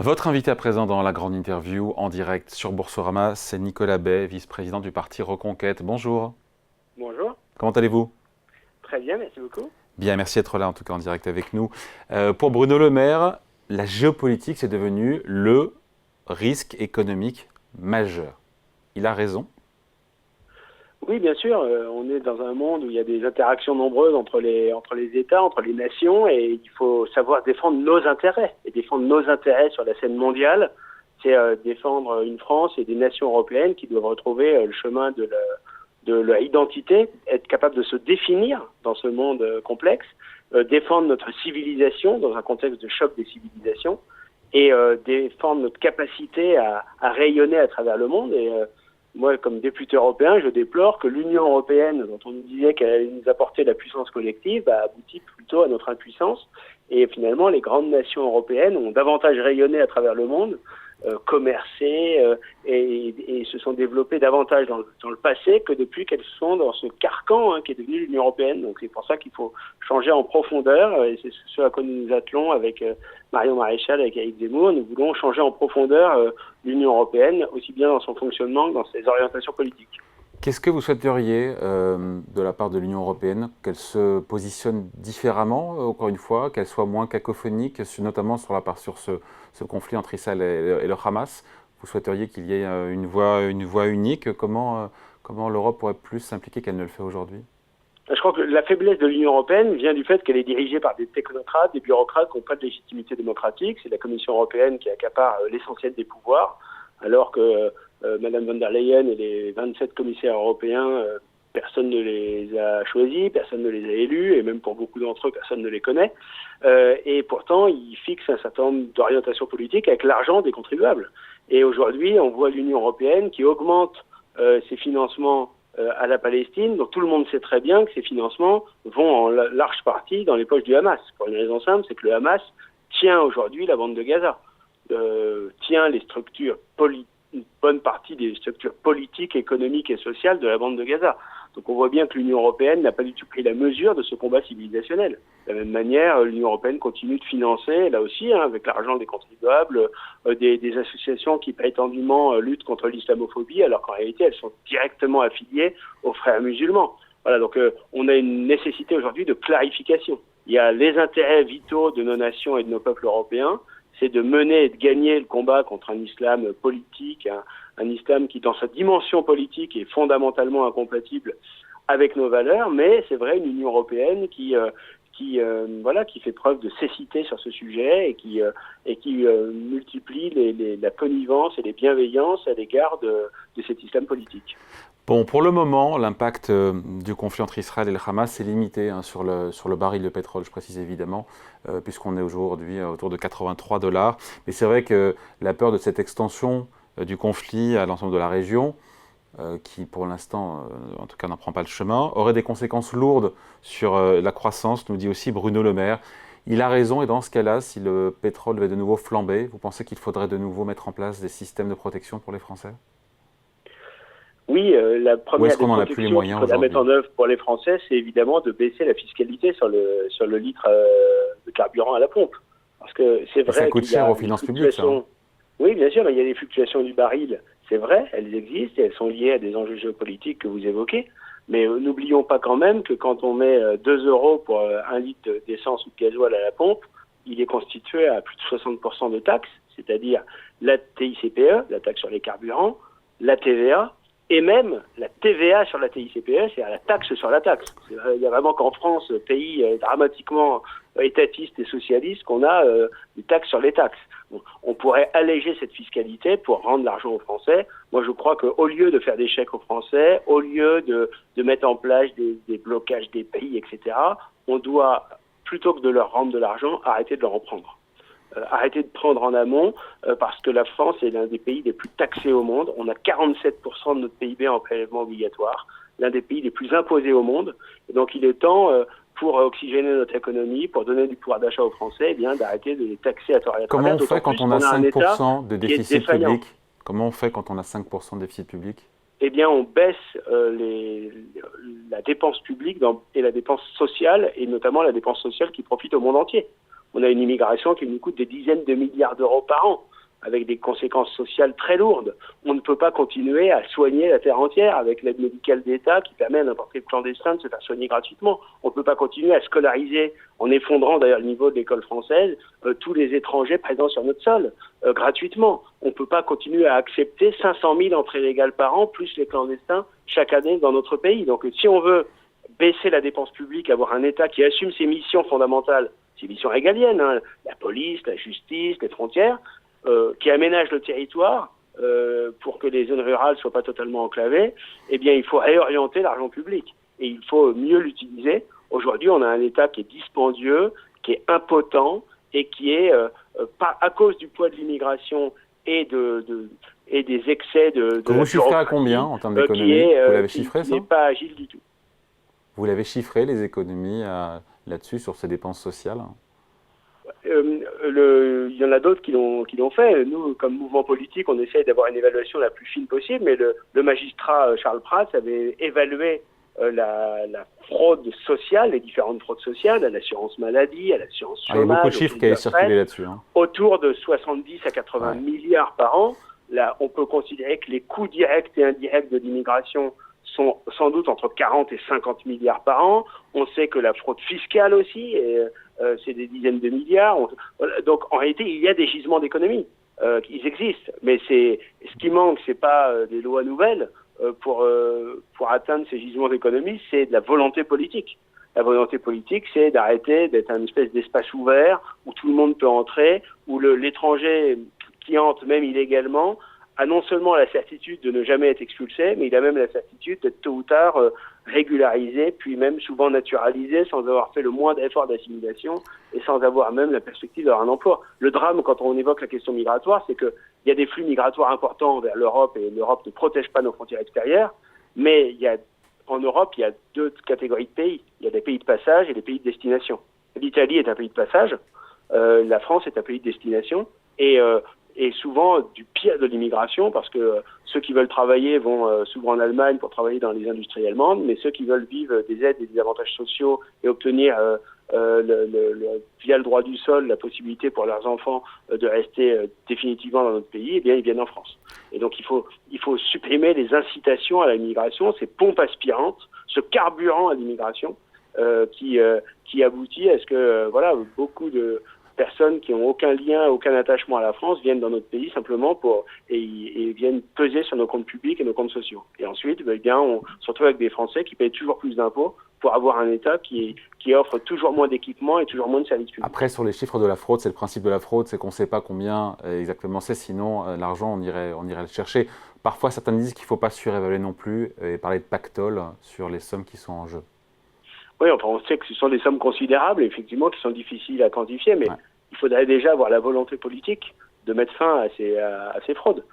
Votre invité à présent dans la grande interview en direct sur Boursorama, c'est Nicolas Bay, vice-président du parti Reconquête. Bonjour. Bonjour. Comment allez-vous? Très bien, merci beaucoup. Bien, merci d'être là en tout cas en direct avec nous. Pour Bruno Le Maire, la géopolitique c'est devenu le risque économique majeur. Il a raison. Oui, bien sûr, on est dans un monde où il y a des interactions nombreuses entre les États, entre les nations, et il faut savoir défendre nos intérêts. Et défendre nos intérêts sur la scène mondiale, c'est défendre une France et des nations européennes qui doivent retrouver le chemin de leur identité, être capable de se définir dans ce monde complexe, défendre notre civilisation dans un contexte de choc des civilisations, et défendre notre capacité à rayonner à travers le monde. Et moi, comme député européen, je déplore que l'Union européenne, dont on nous disait qu'elle allait nous apporter la puissance collective, aboutit plutôt à notre impuissance. Et finalement, les grandes nations européennes ont davantage rayonné à travers le monde, commercé et se sont développées davantage dans le passé que depuis qu'elles sont dans ce carcan qui est devenu l'Union européenne. Donc c'est pour ça qu'il faut changer en profondeur, et c'est ce à quoi nous nous attelons avec Marion Maréchal, avec Éric Zemmour. Nous voulons changer en profondeur l'Union européenne, aussi bien dans son fonctionnement que dans ses orientations politiques. Qu'est-ce que vous souhaiteriez de la part de l'Union européenne? Qu'elle se positionne différemment, encore une fois, qu'elle soit moins cacophonique, notamment sur ce conflit entre Israël et le Hamas? Vous souhaiteriez qu'il y ait une voix unique? Comment l'Europe pourrait plus s'impliquer qu'elle ne le fait aujourd'hui? Je crois que la faiblesse de l'Union européenne vient du fait qu'elle est dirigée par des technocrates, des bureaucrates qui n'ont pas de légitimité démocratique. C'est la Commission européenne qui accapare l'essentiel des pouvoirs, alors que Madame von der Leyen et les 27 commissaires européens, personne ne les a choisis, personne ne les a élus, et même pour beaucoup d'entre eux, personne ne les connaît. Et pourtant, ils fixent un certain nombre d'orientations politiques avec l'argent des contribuables. Et aujourd'hui, on voit l'Union européenne qui augmente ses financements à la Palestine. Donc tout le monde sait très bien que ces financements vont en large partie dans les poches du Hamas. Pour une raison simple, c'est que le Hamas tient aujourd'hui la bande de Gaza, tient les structures une bonne partie des structures politiques, économiques et sociales de la bande de Gaza. Donc on voit bien que l'Union européenne n'a pas du tout pris la mesure de ce combat civilisationnel. De la même manière, l'Union européenne continue de financer, là aussi, avec l'argent des contribuables, des associations qui prétendument luttent contre l'islamophobie, alors qu'en réalité, elles sont directement affiliées aux frères musulmans. Voilà, donc on a une nécessité aujourd'hui de clarification. Il y a les intérêts vitaux de nos nations et de nos peuples européens, c'est de mener et de gagner le combat contre un islam politique, un islam qui, dans sa dimension politique, est fondamentalement incompatible avec nos valeurs, mais c'est vrai, une Union européenne qui fait preuve de cécité sur ce sujet et qui multiplie la connivence et les bienveillances à l'égard de cet islam politique. Bon, pour le moment, l'impact du conflit entre Israël et le Hamas est limité sur le baril de pétrole, je précise évidemment, puisqu'on est aujourd'hui autour de 83 $. Mais c'est vrai que la peur de cette extension du conflit à l'ensemble de la région, qui pour l'instant, en tout cas, n'en prend pas le chemin, aurait des conséquences lourdes sur la croissance, nous dit aussi Bruno Le Maire. Il a raison, et dans ce cas-là, si le pétrole devait de nouveau flamber, vous pensez qu'il faudrait de nouveau mettre en place des systèmes de protection pour les Français ? Oui, la première des protections qu'il faudra mettre en œuvre pour les Français, c'est évidemment de baisser la fiscalité sur le litre de carburant à la pompe. Parce que c'est vrai ça coûte cher aux finances publiques, ça. Oui, bien sûr, mais il y a des fluctuations du baril, c'est vrai, elles existent et elles sont liées à des enjeux géopolitiques que vous évoquez. Mais n'oublions pas quand même que quand on met 2 € pour un litre d'essence ou de gasoil à la pompe, il est constitué à plus de 60% de taxes, c'est-à-dire la TICPE, la taxe sur les carburants, la TVA, et même la TVA sur la TICPE, c'est-à-dire la taxe sur la taxe. Il y a vraiment qu'en France, pays dramatiquement étatiste et socialiste, qu'on a des taxes sur les taxes. Donc, on pourrait alléger cette fiscalité pour rendre l'argent aux Français. Moi, je crois qu'au lieu de faire des chèques aux Français, au lieu de mettre en place des blocages des pays, etc., on doit, plutôt que de leur rendre de l'argent, arrêter de leur en prendre. Arrêter de prendre en amont, parce que la France est l'un des pays les plus taxés au monde. On a 47% de notre PIB en prélèvement obligatoire, l'un des pays les plus imposés au monde. Et donc il est temps, pour oxygéner notre économie, pour donner du pouvoir d'achat aux Français, eh bien, d'arrêter de les taxer à tort et à travers. Comment on fait quand on a 5% de déficit public? Comment on fait quand on a 5% de déficit public? Eh bien, on baisse la dépense publique et la dépense sociale, et notamment la dépense sociale qui profite au monde entier. On a une immigration qui nous coûte des dizaines de milliards d'euros par an. avec des conséquences sociales très lourdes. On ne peut pas continuer à soigner la terre entière avec l'aide médicale d'État qui permet à n'importe quel clandestin de se faire soigner gratuitement. On ne peut pas continuer à scolariser, en effondrant d'ailleurs le niveau de l'école française, tous les étrangers présents sur notre sol, gratuitement. On ne peut pas continuer à accepter 500 000 entrées légales par an, plus les clandestins chaque année dans notre pays. Donc si on veut baisser la dépense publique, avoir un État qui assume ses missions fondamentales, ses missions régaliennes, hein, la police, la justice, les frontières, qui aménage le territoire pour que les zones rurales soient pas totalement enclavées, eh bien, il faut réorienter l'argent public et il faut mieux l'utiliser. Aujourd'hui, on a un État qui est dispendieux, qui est impotent et qui est, pas à cause du poids de l'immigration et et des excès de Que vous chiffrez à combien en termes d'économie? Vous l'avez chiffré, ça? N'est pas agile du tout. Vous l'avez chiffré, les économies là-dessus, sur ces dépenses sociales? Il y en a d'autres qui l'ont fait. Nous, comme mouvement politique, on essaye d'avoir une évaluation la plus fine possible, mais le magistrat Charles Prats avait évalué la fraude sociale, les différentes fraudes sociales, à l'assurance maladie, à l'assurance chômage. Il y a beaucoup de chiffres qui avaient circulé là-dessus. Autour de 70 à 80 milliards par an. Là, on peut considérer que les coûts directs et indirects de l'immigration sont sans doute entre 40 et 50 milliards par an. On sait que la fraude fiscale aussi, c'est des dizaines de milliards. Donc en réalité, il y a des gisements d'économie. Ils existent. Mais ce qui manque, c'est pas des lois nouvelles pour atteindre ces gisements d'économie, c'est de la volonté politique. La volonté politique, c'est d'arrêter d'être un espèce d'espace ouvert où tout le monde peut entrer, où l'étranger qui entre même illégalement a non seulement la certitude de ne jamais être expulsé, mais il a même la certitude d'être tôt ou tard régularisé, puis même souvent naturalisé sans avoir fait le moindre effort d'assimilation et sans avoir même la perspective d'avoir un emploi. Le drame, quand on évoque la question migratoire, c'est qu'il y a des flux migratoires importants vers l'Europe et l'Europe ne protège pas nos frontières extérieures, mais en Europe, il y a deux catégories de pays. Il y a des pays de passage et des pays de destination. L'Italie est un pays de passage, la France est un pays de destination, et souvent du pire de l'immigration, parce que ceux qui veulent travailler vont souvent en Allemagne pour travailler dans les industries allemandes, mais ceux qui veulent vivre des aides et des avantages sociaux et obtenir via le droit du sol la possibilité pour leurs enfants de rester définitivement dans notre pays, eh bien ils viennent en France. Et donc il faut supprimer les incitations à l'immigration, ces pompes aspirantes, ce carburant à l'immigration qui aboutit à ce que beaucoup de personnes qui n'ont aucun lien, aucun attachement à la France viennent dans notre pays simplement et viennent peser sur nos comptes publics et nos comptes sociaux. Et ensuite, on se retrouve avec des Français qui payent toujours plus d'impôts pour avoir un État qui offre toujours moins d'équipements et toujours moins de services publics. Après, sur les chiffres de la fraude, c'est le principe de la fraude, c'est qu'on ne sait pas combien exactement c'est, sinon l'argent, on irait le chercher. Parfois, certains disent qu'il ne faut pas surévaluer non plus et parler de pactole sur les sommes qui sont en jeu. Oui, enfin, on sait que ce sont des sommes considérables, effectivement, qui sont difficiles à quantifier, mais il faudrait déjà avoir la volonté politique de mettre fin à ces fraudes.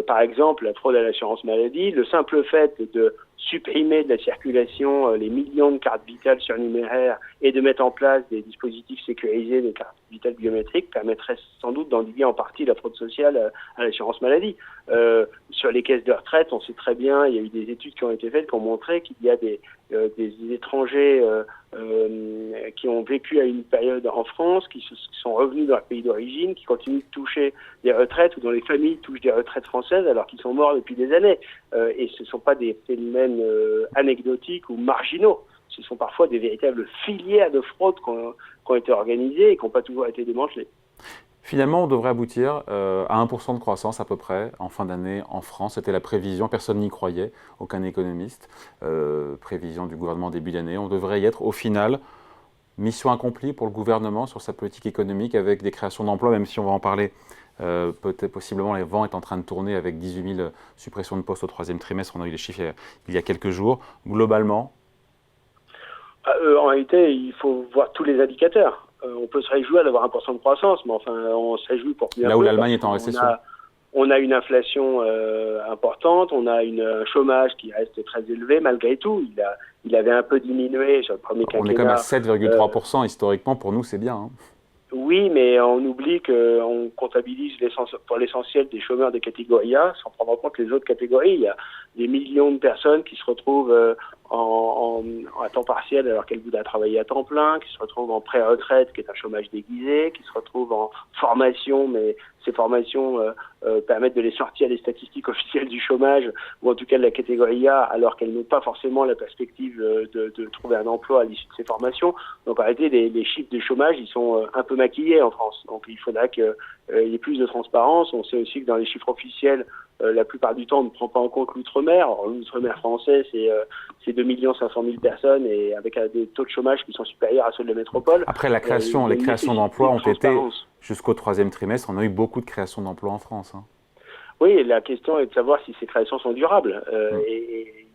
Par exemple, la fraude à l'assurance maladie, le simple fait de supprimer de la circulation les millions de cartes vitales surnuméraires et de mettre en place des dispositifs sécurisés de cartes vitales biométriques permettrait sans doute d'endiguer en partie la fraude sociale à l'assurance maladie. Sur les caisses de retraite, on sait très bien, il y a eu des études qui ont été faites qui ont montré qu'il y a des étrangers qui ont vécu à une période en France, qui sont revenus dans leur pays d'origine, qui continuent de toucher des retraites ou dont les familles touchent des retraites françaises alors qu'ils sont morts depuis des années. Et ce ne sont pas des phénomènes anecdotiques ou marginaux. Ce sont parfois des véritables filières de fraude qui ont été organisées et qui n'ont pas toujours été démantelées. Finalement, on devrait aboutir à 1% de croissance à peu près en fin d'année en France. C'était la prévision, personne n'y croyait, aucun économiste. Prévision du gouvernement début d'année. On devrait y être au final. Mission accomplie pour le gouvernement sur sa politique économique avec des créations d'emplois, même si on va en parler. Peut-être possiblement les vents est en train de tourner avec 18 000 suppressions de postes au troisième trimestre. On a eu les chiffres il y a quelques jours. Globalement, en réalité, il faut voir tous les indicateurs. On peut se réjouir d'avoir 1% de croissance, mais enfin, on se réjouit pour bien. Là où l'Allemagne est en récession. On a une inflation importante, on a un chômage qui reste très élevé malgré tout. Il avait un peu diminué sur le premier quinquennat. On est quand même à 7,3%. Historiquement, pour nous, c'est bien. Hein. Oui, mais on oublie qu'on comptabilise pour l'essentiel des chômeurs de catégorie A sans prendre en compte les autres catégories. Il des millions de personnes qui se retrouvent à temps partiel alors qu'elles voudraient travailler à temps plein, qui se retrouvent en pré-retraite, qui est un chômage déguisé, qui se retrouvent en formation, mais ces formations permettent de les sortir des statistiques officielles du chômage, ou en tout cas de la catégorie A, alors qu'elles n'ont pas forcément la perspective de trouver un emploi à l'issue de ces formations. Donc en réalité, les chiffres du chômage, ils sont un peu maquillés en France. Donc il faudra qu'il y ait plus de transparence. On sait aussi que dans les chiffres officiels, la plupart du temps, on ne prend pas en compte l'outre-mer. Alors, l'outre-mer français, c'est 2 500 000 personnes et avec des taux de chômage qui sont supérieurs à ceux de la métropole. Après, les créations d'emplois ont été, jusqu'au 3e trimestre, on a eu beaucoup de créations d'emplois en France. Hein. Oui, la question est de savoir si ces créations sont durables. Et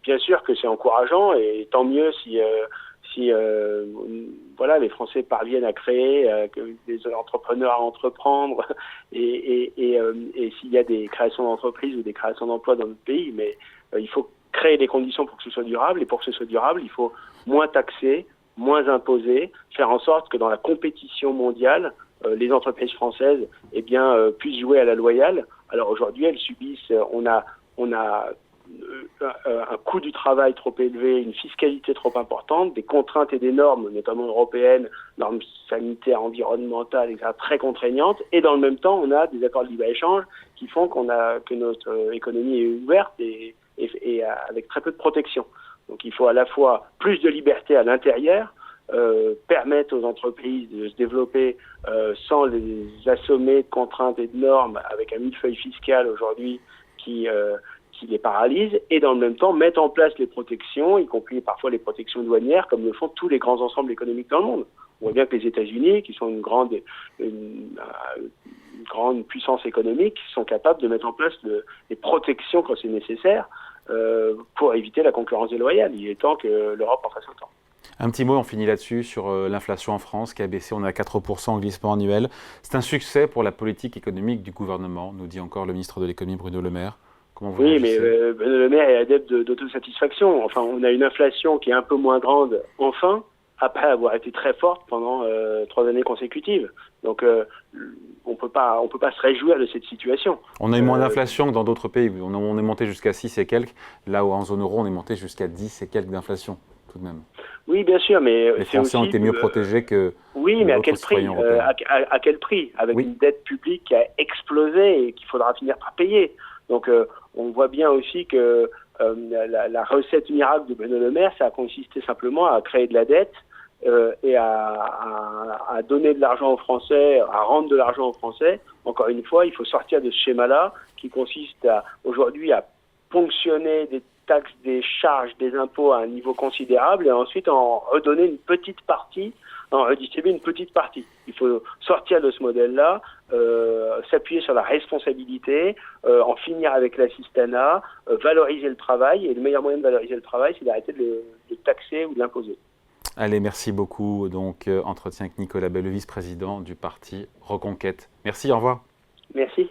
bien sûr que c'est encourageant et tant mieux si voilà, les Français parviennent à créer, que des entrepreneurs à entreprendre et s'il y a des créations d'entreprises ou des créations d'emplois dans notre pays. Mais il faut créer des conditions pour que ce soit durable, et pour que ce soit durable, il faut moins taxer, moins imposer, faire en sorte que dans la compétition mondiale, les entreprises françaises puissent jouer à la loyale. Alors aujourd'hui, elles subissent, on a un coût du travail trop élevé, une fiscalité trop importante, des contraintes et des normes, notamment européennes, normes sanitaires, environnementales, etc., très contraignantes, et dans le même temps, on a des accords de libre-échange qui font que notre économie est ouverte et avec très peu de protection. Donc il faut à la fois plus de liberté à l'intérieur, permettre aux entreprises de se développer sans les assommer de contraintes et de normes, avec un millefeuille fiscal aujourd'hui qui les paralyse, et dans le même temps mettre en place les protections, y compris parfois les protections douanières, comme le font tous les grands ensembles économiques dans le monde. On voit bien que les États-Unis, qui sont une grande puissance économique, sont capables de mettre en place des protections quand c'est nécessaire pour éviter la concurrence déloyale. Il est temps que l'Europe en fasse autant. Un petit mot, on finit là-dessus, sur l'inflation en France qui a baissé, on est à 4% en glissement annuel. C'est un succès pour la politique économique du gouvernement, nous dit encore le ministre de l'économie Bruno Le Maire. Oui, mais Bruno Le Maire est adepte d'autosatisfaction. Enfin, on a une inflation qui est un peu moins grande, enfin, après avoir été très forte pendant 3 années consécutives. Donc, on peut pas se réjouir de cette situation. On a eu moins d'inflation que dans d'autres pays. On est monté jusqu'à 6 et quelques, là où en zone euro, on est monté jusqu'à 10 et quelques d'inflation, tout de même. Oui, bien sûr, mais les Français ont été mieux protégés que mais à quel prix à quel prix? Avec une dette publique qui a explosé et qu'il faudra finir par payer. Donc, on voit bien aussi que la recette miracle de Bruno Le Maire, ça a consisté simplement à créer de la dette et à donner de l'argent aux Français, à rendre de l'argent aux Français. Encore une fois, il faut sortir de ce schéma-là qui consiste aujourd'hui à ponctionner des taxes, des charges, des impôts à un niveau considérable et ensuite en redonner une petite partie, en redistribuer une petite partie. Il faut sortir de ce modèle-là, s'appuyer sur la responsabilité, en finir avec l'assistanat, valoriser le travail, et le meilleur moyen de valoriser le travail, c'est d'arrêter de le taxer ou de l'imposer. Allez, merci beaucoup. Donc, entretien avec Nicolas Belle, vice-président du parti Reconquête. Merci, au revoir. Merci.